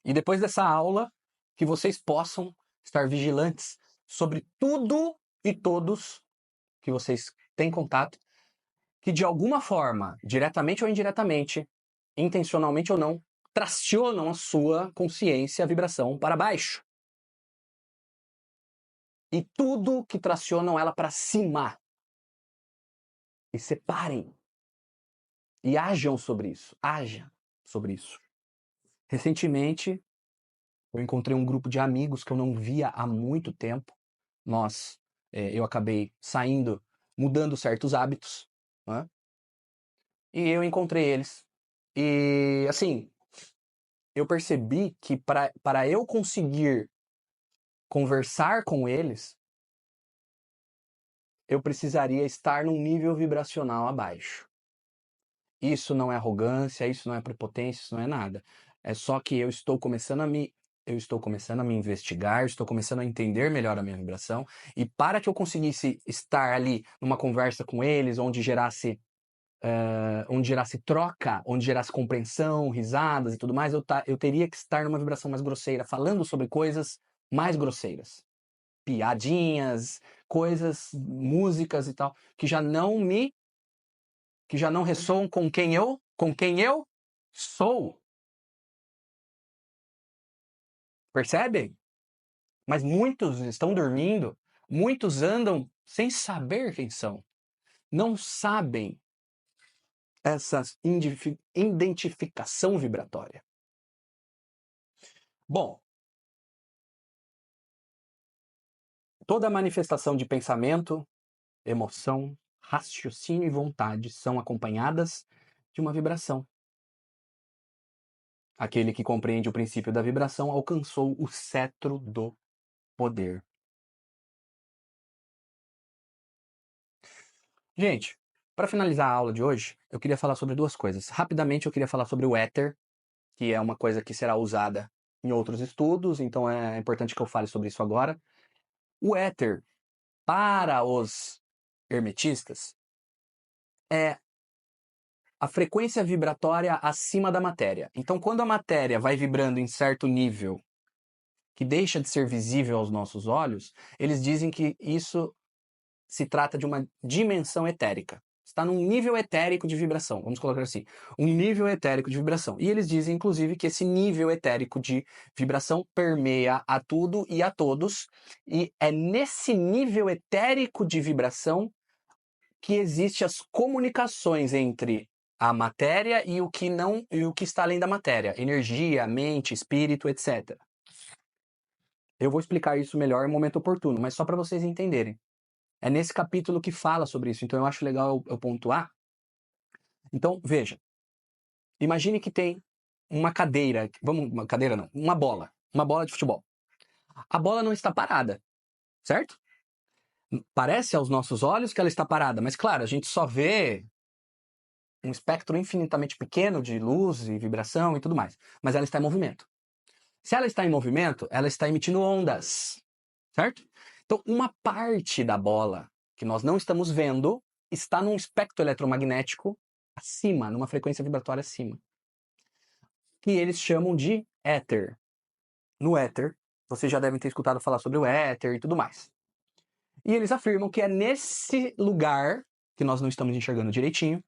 E depois dessa aula, que vocês possam estar vigilantes sobre tudo e todos que vocês têm contato, que de alguma forma, diretamente ou indiretamente, intencionalmente ou não, tracionam a sua consciência, a vibração para baixo. E tudo que tracionam ela para cima. E separem. E ajam sobre isso. Haja sobre isso. Recentemente, eu encontrei um grupo de amigos que eu não via há muito tempo. Eu acabei saindo mudando certos hábitos, né? E eu encontrei eles. E, assim, eu percebi que para eu conseguir conversar com eles, eu precisaria estar num nível vibracional abaixo. Isso não é arrogância, isso não é prepotência, isso não é nada. É só que eu estou começando a me investigar, estou começando a entender melhor a minha vibração, e para que eu conseguisse estar ali numa conversa com eles, onde gerasse troca, onde gerasse compreensão, risadas e tudo mais, eu teria que estar numa vibração mais grosseira, falando sobre coisas mais grosseiras. Piadinhas, coisas, músicas e tal, que já não ressoam com quem eu sou. Percebem? Mas muitos estão dormindo, muitos andam sem saber quem são. Não sabem essa identificação vibratória. Bom, toda manifestação de pensamento, emoção, raciocínio e vontade são acompanhadas de uma vibração. Aquele que compreende o princípio da vibração alcançou o cetro do poder. Gente, para finalizar a aula de hoje, eu queria falar sobre duas coisas. Rapidamente, eu queria falar sobre o éter, que é uma coisa que será usada em outros estudos, então é importante que eu fale sobre isso agora. O éter, para os hermetistas, é a frequência vibratória acima da matéria. Então, quando a matéria vai vibrando em certo nível que deixa de ser visível aos nossos olhos, eles dizem que isso se trata de uma dimensão etérica. Está num nível etérico de vibração, vamos colocar assim, um nível etérico de vibração. E eles dizem, inclusive, que esse nível etérico de vibração permeia a tudo e a todos, e é nesse nível etérico de vibração que existem as comunicações entre a matéria e o que não e o que está além da matéria, energia, mente, espírito, etc. Eu vou explicar isso melhor em um momento oportuno, mas só para vocês entenderem. É nesse capítulo que fala sobre isso, então eu acho legal eu pontuar. Então, veja, imagine que tem uma cadeira, uma cadeira não, uma bola de futebol. A bola não está parada, certo? Parece aos nossos olhos que ela está parada, mas claro, a gente só vê um espectro infinitamente pequeno de luz e vibração e tudo mais, mas ela está em movimento. Se ela está em movimento, ela está emitindo ondas, certo? Então, uma parte da bola que nós não estamos vendo está num espectro eletromagnético acima, numa frequência vibratória acima, que eles chamam de éter. No éter, vocês já devem ter escutado falar sobre o éter e tudo mais. E eles afirmam que é nesse lugar, que nós não estamos enxergando direitinho,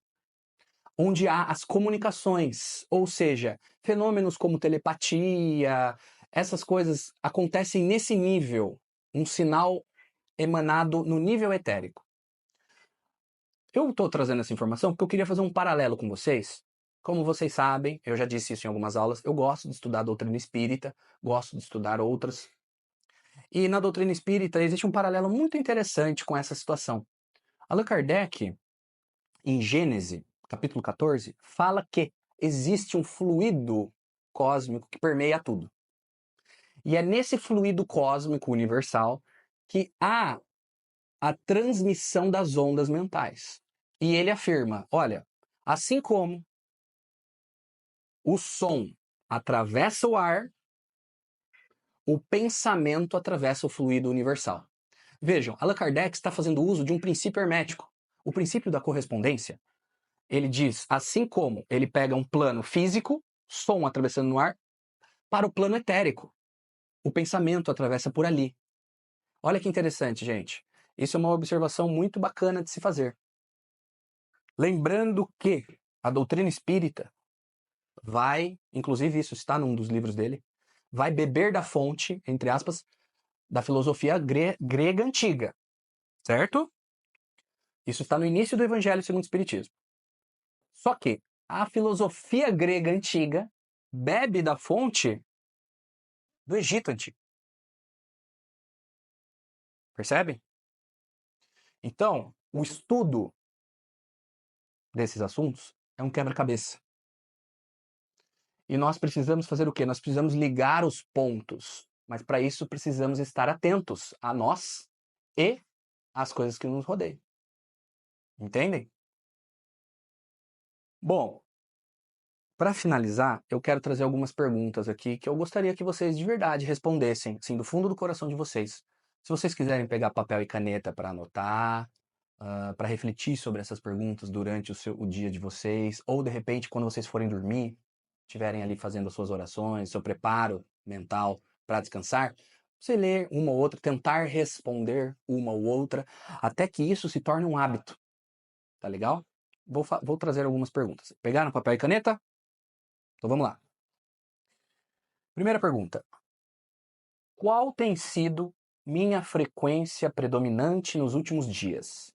onde há as comunicações, ou seja, fenômenos como telepatia, essas coisas acontecem nesse nível, um sinal emanado no nível etérico. Eu estou trazendo essa informação porque eu queria fazer um paralelo com vocês. Como vocês sabem, eu já disse isso em algumas aulas, eu gosto de estudar a doutrina espírita, gosto de estudar outras. E na doutrina espírita existe um paralelo muito interessante com essa situação. Allan Kardec, em Gênese, capítulo 14, fala que existe um fluido cósmico que permeia tudo. E é nesse fluido cósmico universal que há a transmissão das ondas mentais. E ele afirma, olha, assim como o som atravessa o ar, o pensamento atravessa o fluido universal. Vejam, Allan Kardec está fazendo uso de um princípio hermético, o princípio da correspondência. Ele diz, assim como ele pega um plano físico, som atravessando no ar, para o plano etérico. O pensamento atravessa por ali. Olha que interessante, gente. Isso é uma observação muito bacana de se fazer. Lembrando que a doutrina espírita vai, inclusive isso está num dos livros dele, vai beber da fonte, entre aspas, da filosofia grega antiga, certo? Isso está no início do Evangelho segundo o Espiritismo. Só que a filosofia grega antiga bebe da fonte do Egito antigo. Percebem? Então, O estudo desses assuntos é um quebra-cabeça. E nós precisamos fazer o quê? Nós precisamos ligar os pontos. Mas para isso precisamos estar atentos a nós e às coisas que nos rodeiam. Entendem? Bom, para finalizar, eu quero trazer algumas perguntas aqui que eu gostaria que vocês de verdade respondessem, assim, do fundo do coração de vocês. Se vocês quiserem pegar papel e caneta para anotar, para refletir sobre essas perguntas durante o dia de vocês, ou de repente quando vocês forem dormir, estiverem ali fazendo as suas orações, seu preparo mental para descansar, você ler uma ou outra, tentar responder uma ou outra, até que isso se torne um hábito. Tá legal? Vou trazer algumas perguntas. Pegaram papel e caneta? Então vamos lá. Primeira pergunta. Qual tem sido minha frequência predominante nos últimos dias?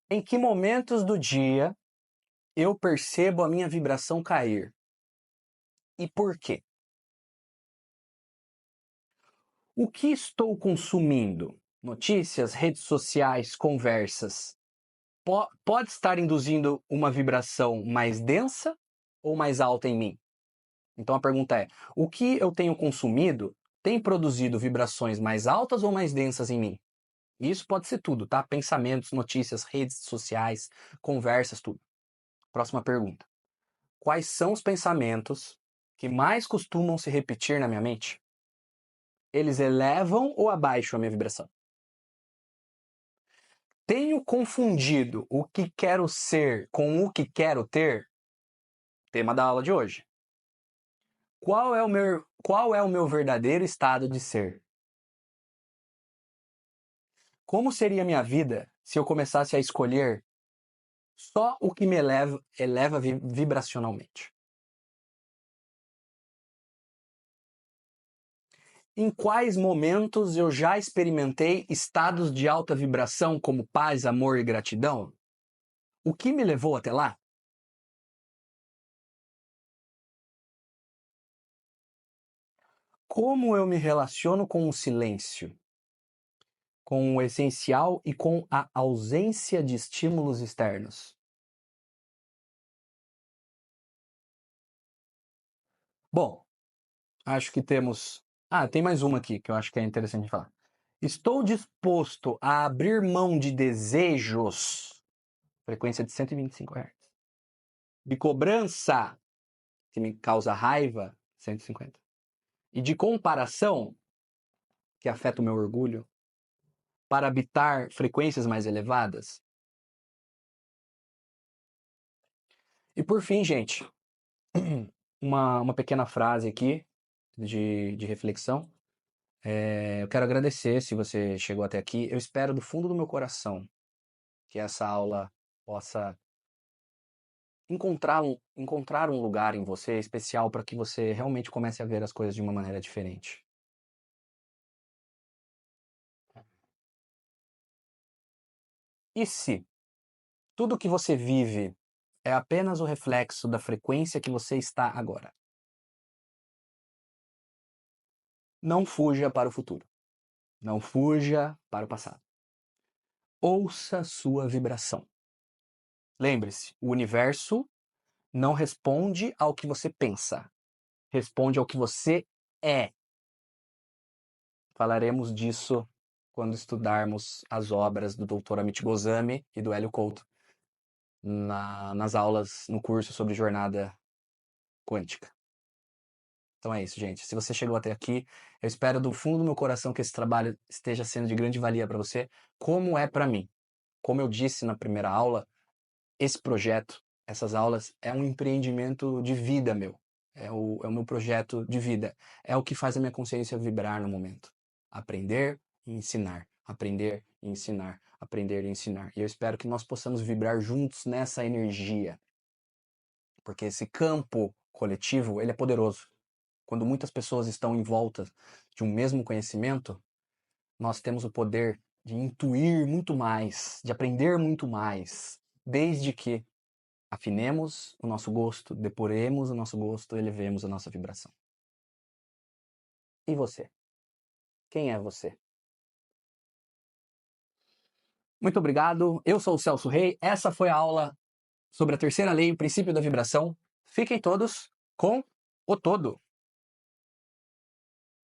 Em que momentos do dia eu percebo a minha vibração cair? E por quê? O que estou consumindo? Notícias, redes sociais, conversas. Pode estar induzindo uma vibração mais densa ou mais alta em mim? Então a pergunta é: o que eu tenho consumido tem produzido vibrações mais altas ou mais densas em mim? Isso pode ser tudo, tá? Pensamentos, notícias, redes sociais, conversas, tudo. Próxima pergunta. Quais são os pensamentos que mais costumam se repetir na minha mente? Eles elevam ou abaixam a minha vibração? Tenho confundido o que quero ser com o que quero ter? Tema da aula de hoje. Qual é o meu verdadeiro estado de ser? Como seria a minha vida se eu começasse a escolher só o que me eleva vibracionalmente? Em quais momentos eu já experimentei estados de alta vibração como paz, amor e gratidão? O que me levou até lá? Como eu me relaciono com o silêncio, com o essencial e com a ausência de estímulos externos? Bom, acho que temos. Ah, tem mais uma aqui que eu acho que é interessante falar. Estou disposto a abrir mão de desejos, frequência de 125 Hz, de cobrança, que me causa raiva, 150, e de comparação, que afeta o meu orgulho, para habitar frequências mais elevadas? E por fim, gente, uma pequena frase aqui de reflexão. Eu quero agradecer se você chegou até aqui. Eu espero do fundo do meu coração que essa aula possa encontrar um lugar em você especial para que você realmente comece a ver as coisas de uma maneira diferente. E se tudo que você vive é apenas o reflexo da frequência que você está agora? Não fuja para o futuro. Não fuja para o passado. Ouça sua vibração. Lembre-se, o universo não responde ao que você pensa, responde ao que você é. Falaremos disso quando estudarmos as obras do Dr. Amit Goswami e do Hélio Couto nas aulas no curso sobre jornada quântica. Então é isso, gente. Se você chegou até aqui, eu espero do fundo do meu coração que esse trabalho esteja sendo de grande valia para você, como é para mim. Como eu disse na primeira aula, esse projeto, essas aulas, é um empreendimento de vida meu. É o meu projeto de vida. É o que faz a minha consciência vibrar no momento. Aprender e ensinar. Aprender e ensinar. Aprender e ensinar. E eu espero que nós possamos vibrar juntos nessa energia. Porque esse campo coletivo, ele é poderoso. Quando muitas pessoas estão em volta de um mesmo conhecimento, nós temos o poder de intuir muito mais, de aprender muito mais, desde que afinemos o nosso gosto, depuremos o nosso gosto, elevemos a nossa vibração. E você? Quem é você? Muito obrigado. Eu sou o Celso Rei. Essa foi a aula sobre a terceira lei, o princípio da vibração. Fiquem todos com o todo.